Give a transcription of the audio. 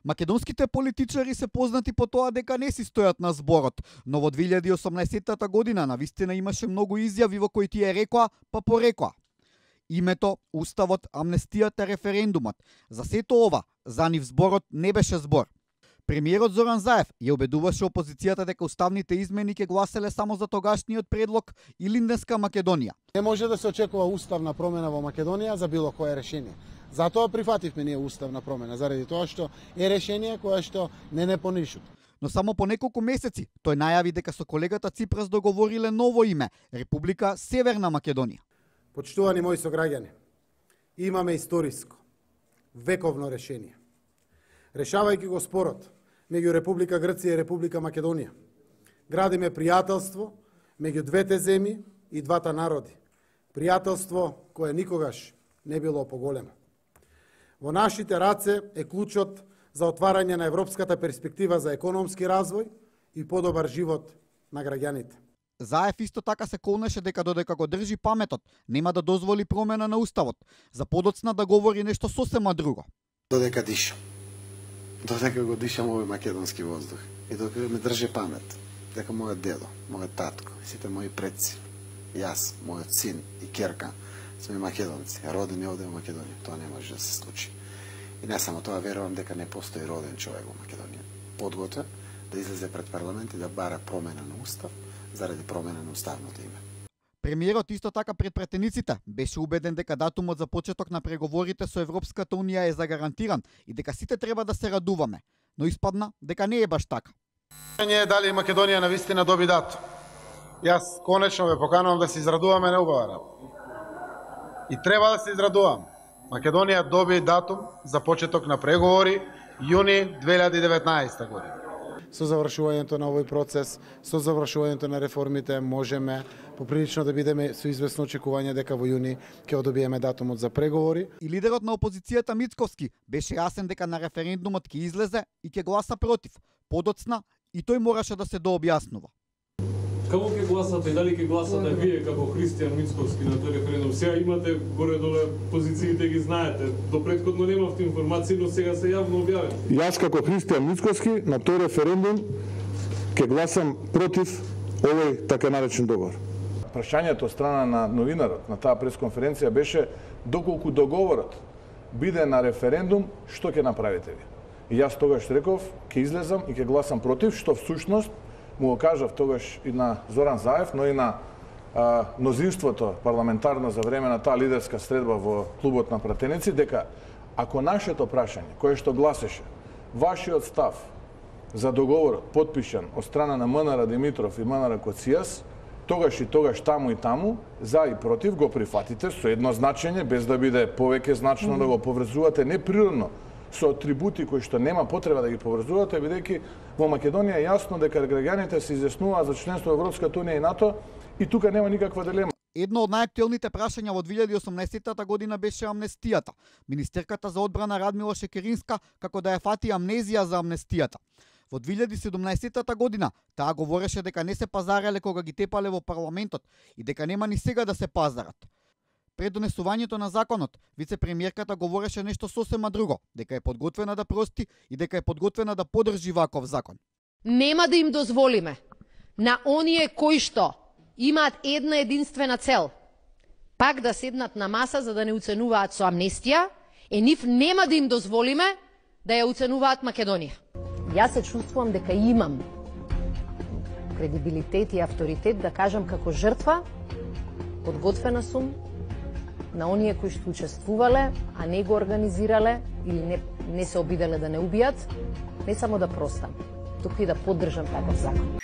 Македонските политичари се познати по тоа дека не си стојат на зборот, но во 2018 година навистина имаше многу изјави во кои тие рекоа, па порекоа. Името, уставот, амнестијата, референдумот, за сето ова, за нив зборот не беше збор. Премиерот Зоран Заев ја убедуваше опозицијата дека уставните измени ќе гласеле само за тогашниот предлог и Линденска Македонија. Не може да се очекува уставна промена во Македонија за било кое решение. Затоа прифативме ние уставна промена, заради тоа што е решение кое што не понишут. Но само по неколку месеци тој најави дека со колегата Ципрас договориле ново име – Република Северна Македонија. Почитувани мои сограѓани, имаме историско, вековно решение. Решавајќи го спорот меѓу Република Грција и Република Македонија, градиме пријателство меѓу двете земји и двата народи. Пријателство кое никогаш не било поголемо. Во нашите раце е клучот за отварање на европската перспектива за економски развој и подобар живот на граѓаните. Заев исто така се колнеше дека додека го држи паметот, нема да дозволи промена на уставот, за подоцна да говори нешто сосема друго. Додека дишам. Додека го дишам овој македонски воздух и додека ме држи памет дека мојот дедо, мојот татко, сите мои предци, јас, мојот син и ќерка сме македонци, родени овде во Македонија. Тоа не може да се случи. И не само тоа, верувам дека не постои роден човек во Македонија подготвен да излезе пред парламент и да бара промена на устав заради промена на уставното име. Премиерот исто така пред претениците беше убеден дека датумот за почеток на преговорите со Европската унија е загарантиран и дека сите треба да се радуваме, но испадна дека не е баш така. Не е дали Македонија навистина доби датум. Јас конечно ве поканувам да се израдуваме на убава работа. И треба да се израдуваме. Македонија доби датум за почеток на преговори јуни 2019 година. Со завршувањето на овој процес, со завршувањето на реформите, можеме поприлично да бидеме со известно очекување дека во јуни ќе добиеме датумот за преговори. И лидерот на опозицијата Мицковски беше јасен дека на референдумот ќе излезе и ќе гласа против. Подоцна и тој мораше да се дообјаснува. Како ќе гласате и дали ќе гласате вие како Христијан Мицковски на тој референдум? Сега имате горе-доле позициите, ги знаете. До претходно немавте информации, но сега се јавно објавени. Јас како Христијан Мицковски на тој референдум ќе гласам против овој така наречен договор. Прашањето од страна на новинарот на таа пресконференција беше доколку договорот биде на референдум, што ќе направите ви? И јас тогаш реков, ќе излезам и ќе гласам против, што всушност му го кажав тогаш и на Зоран Заев, но и на мнозинството парламентарно за време на таа лидерска средба во клубот на пратеници, дека ако нашето прашање, кое што гласеше, вашиот став за договорот подпишан од страна на МНР Димитров и МНР Коцијас, тогаш и тогаш таму и таму, за и против, го прифатите со едно значење, без да биде повеќе значно да го поврзувате неприродно со атрибути кои што нема потреба да ги поврзувате, бидејќи во Македонија е јасно дека граѓаните се изјаснуваат за членство во Европската унија и НАТО и тука нема никаква дилема. Едно од најактуелните прашања во 2018 година беше амнестијата. Министерката за одбрана Радмила Шекеринска како да ја фати амнезија за амнестијата. Во 2017 година таа говореше дека не се пазареле кога ги тепале во парламентот и дека нема ни сега да се пазарат. Пред донесувањето на законот, вице-премиерката говореше нешто сосема друго, дека е подготвена да прости и дека е подготвена да подржи ваков закон. Нема да им дозволиме на оние кои што имаат една единствена цел, пак да седнат на маса за да не уценуваат со амнестија, нив нема да им дозволиме да ја уценуваат Македонија. Јас се чувствувам дека имам кредибилитет и авторитет да кажам како жртва, подготвена сум на оние кои што учествувале, а не го организирале или не се обиделе да не убијат, не само да простам, туку и да поддржам таков закон.